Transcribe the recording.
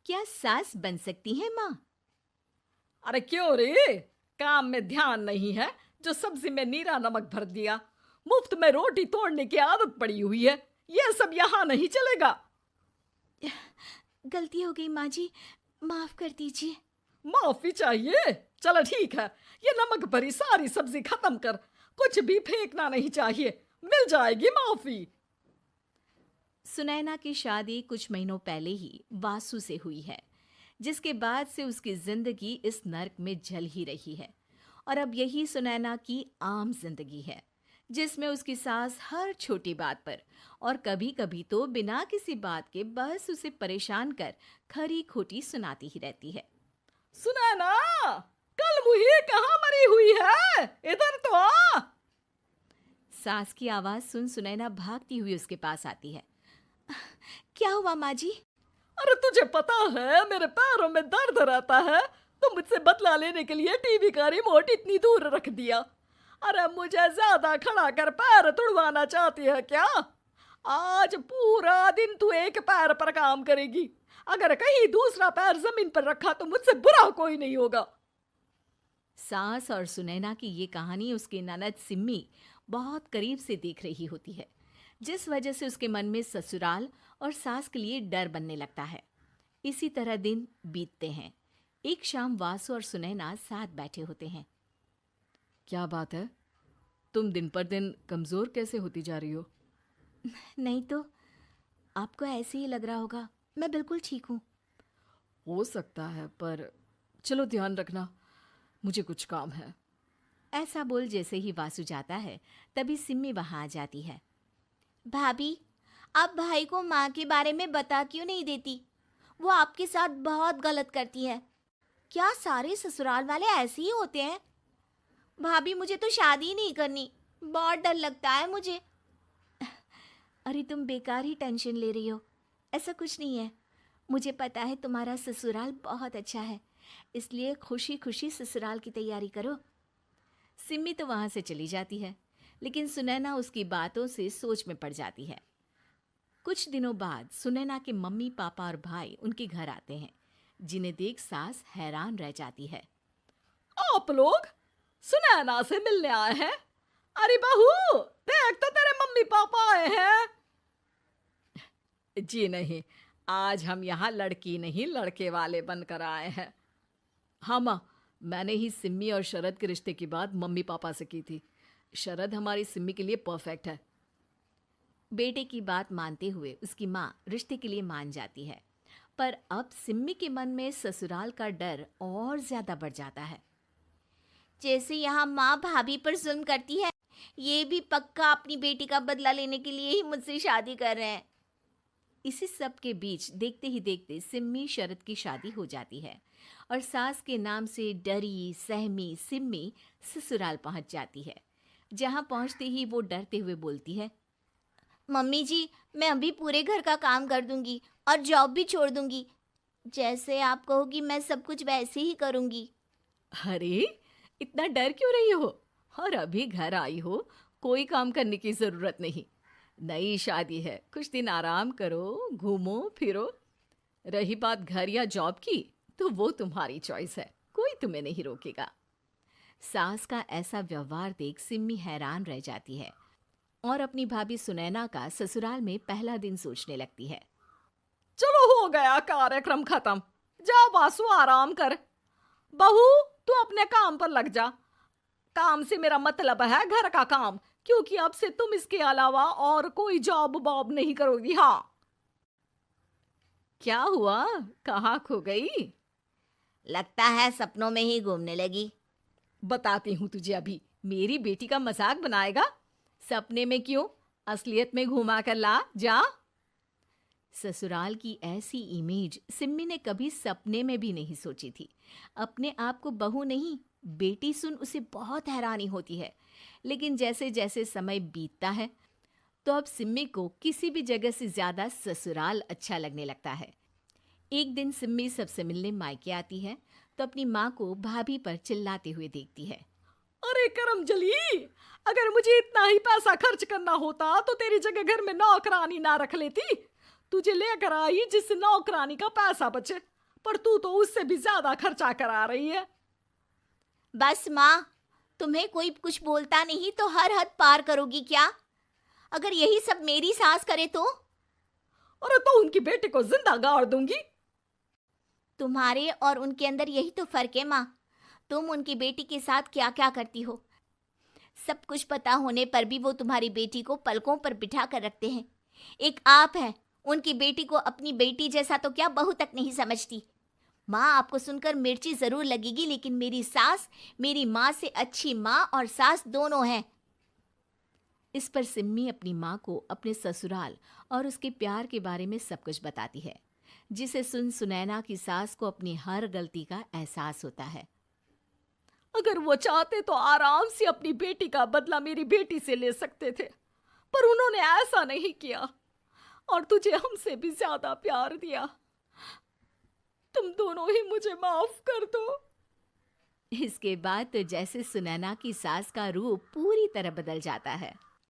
क्या सास बन सकती है माँ? अरे क्यों रे? काम में ध्यान नहीं है जो सब्जी में नीरा नमक भर दिया। मुफ्त में रोटी तोड़ने की आदत पड़ी हुई है। ये सब यहाँ नहीं चलेगा। गलती हो गई माँ जी, माफ कर दीजिए। माफी चाहिए? चलो ठीक है, ये नमक भरी सारी सब्जी खत्म कर। कुछ भी फेंकना नहीं चाहिए, मिल जाएगी माफी। सुनैना की शादी कुछ महीनों पहले ही वासु से हुई है, जिसके बाद से उसकी जिंदगी इस नर्क में जल ही रही है। और अब यही सुनैना की आम जिंदगी है, जिसमें उसकी सास हर छोटी बात पर और कभी कभी तो बिना किसी बात के बस उसे परेशान कर खरी खोटी सुनाती ही रहती है। सुनैना, कल मुही कहाँ मरी हुई है? इधर तो आ। सास की आवाज सुन सुनैना भागती हुई उसके पास आती है। क्या हुआ माँ जी? अरे तुझे पता है मेरे पैरों में दर्द रहता है, तो मुझसे बदला लेने के लिए टीवी का रिमोट इतनी दूर रख दिया। अरे मुझे ज्यादा खड़ा कर पैर तुड़वाना चाहती है क्या? आज पूरा दिन तू एक पैर पर काम करेगी। अगर कहीं दूसरा पैर जमीन पर रखा तो मुझसे बुरा कोई नहीं होगा। सास और सुनैना की ये कहानी उसकी ननद सिम्मी बहुत करीब से देख रही होती है, जिस वजह से उसके मन में ससुराल और सास के लिए डर बनने लगता है। इसी तरह दिन बीतते हैं। एक शाम वासु और सुनैना साथ बैठे होते हैं। क्या बात है? तुम दिन पर दिन कमजोर कैसे होती जा रही हो? नहीं तो, आपको ऐसे ही लग रहा होगा, मैं बिल्कुल ठीक हूँ। हो सकता है, पर चलो ध्यान रखना, मुझे कुछ काम है। ऐसा बोल जैसे ही वासु जाता है, तभी सिम्मी वहां आ जाती है। भाभी, आप भाई को माँ के बारे में बता क्यों नहीं देती? वो आपके साथ बहुत गलत करती है। क्या सारे ससुराल वाले ऐसे ही होते हैं? भाभी, मुझे तो शादी ही नहीं करनी, बहुत डर लगता है मुझे। अरे तुम बेकार ही टेंशन ले रही हो, ऐसा कुछ नहीं है। मुझे पता है तुम्हारा ससुराल बहुत अच्छा है, इसलिए खुशी खुशी ससुराल की तैयारी करो। सिम्मी तो वहां से चली जाती है, लेकिन सुनैना उसकी बातों से सोच में पड़ जाती है। कुछ दिनों बाद सुनैना के मम्मी पापा और भाई उनके घर आते हैं, जिन्हें देख सास हैरान रह जाती है। आप लोग सुनैना से मिलने आए हैं? अरे बहू, देख तो तेरे मम्मी पापा आए हैं। जी नहीं, आज हम यहाँ लड़की नहीं लड़के वाले बनकर आए हैं। हाँ माँ, मैंने ही सिम्मी और शरद के रिश्ते की बात मम्मी पापा से की थी। शरद हमारी सिम्मी के लिए परफेक्ट है। बेटे की बात मानते हुए उसकी माँ रिश्ते के लिए मान जाती है, पर अब सिम्मी के मन में ससुराल का डर और ज्यादा बढ़ जाता है। जैसे यहाँ माँ भाभी पर जुल्म करती है, ये भी पक्का अपनी बेटी का बदला लेने के लिए ही मुझसे शादी कर रहे हैं। इसी सब के बीच देखते ही देखते सिम्मी शरद की शादी हो जाती है और सास के नाम से डरी सहमी सिम्मी ससुराल पहुंच जाती है। जहां पहुंचते ही वो डरते हुए बोलती है, मम्मी जी, मैं अभी पूरे घर का काम कर दूंगी और जॉब भी छोड़ दूंगी। जैसे आप कहोगी मैं सब कुछ वैसे ही करूंगी। अरे, इतना डर क्यों रही हो? और अभी घर आई हो, कोई काम करने की जरूरत नहीं। नई शादी है, कुछ दिन आराम करो, घूमो फिरो। रही बात घर या जॉब की, तो वो तुम्हारी चॉइस है, कोई तुम्हें नहीं रोकेगा। सास का ऐसा व्यवहार देख सिम्मी हैरान रह जाती है और अपनी भाभी सुनैना का ससुराल में पहला दिन सोचने लगती है। चलो हो गया कार्यक्रम खत्म, जा वासु आराम कर। बहू, तू अपने काम पर लग जा। काम से मेरा मतलब है घर का काम, क्योंकि अब से तुम इसके अलावा और कोई जॉब बॉब नहीं करोगी। हाँ। क्या हुआ, कहाँ खो गई? लगता है सपनों में ही घूमने लगी। बताती हूँ तुझे अभी। मेरी बेटी का मजाक बनाएगा? सपने में क्यों, असलियत में घुमा कर ला, जा। ससुराल की ऐसी इमेज सिम्मी ने कभी सपने में भी नहीं सोची थी। अपने आप को बहू नहीं, बेटी सुन उसे बहुत हैरानी होती है। लेकिन जैसे जैसे समय बीतता है, तो अब सिम्मी को किसी भी जगह से ज्यादा ससुराल अच्छा लगने लगता है। एक दिन सिम्मी सबसे मिलने मायके आती है, तो अपनी माँ को भाभी पर चिल्लाते हुए देखती है। अरे करम जली, अगर मुझे इतना ही पैसा खर्च करना होता तो तेरी जगह घर में नौकरानी ना रख लेती। तुझे लेकर आई जिससे नौकरानी का पैसा बचे, पर तू तो उससे भी ज्यादा खर्चा करा रही है। बस माँ, तुम्हें कोई कुछ बोलता नहीं तो हर हद पार करोगी क्या? अगर यही सब मेरी सास करे तो? अरे तो उनकी बेटी को जिंदा गाड़ दूंगी। तुम्हारे और उनके अंदर यही तो फर्क है माँ। तुम उनकी बेटी के साथ क्या क्या करती हो, सब कुछ पता होने पर भी वो तुम्हारी बेटी को पलकों पर बिठा कर रखते हैं। एक आप हैं, उनकी बेटी को अपनी बेटी जैसा तो क्या बहू तक नहीं समझती। माँ, आपको सुनकर मिर्ची जरूर लगेगी, लेकिन मेरी सास मेरी माँ से अच्छी माँ और सास दोनों हैं। इस पर सिम्मी अपनी माँ को अपने ससुराल और उसके प्यार के बारे में सब कुछ बताती है, जिसे सुन सुनैना की सास को अपनी हर गलती का एहसास होता है। अगर वो चाहते तो आराम से अपनी बेटी का बदला मेरी बेटी से ले सकते थे, पर उन्होंने ऐसा नहीं किया और तुझे हमसे भी ज्यादा प्यार दिया। तुम दोनों ही मुझे माफ कर दो। इसके बाद तो जैसे सुनैना की सास का रूप पूरी तरह बदल जाता है।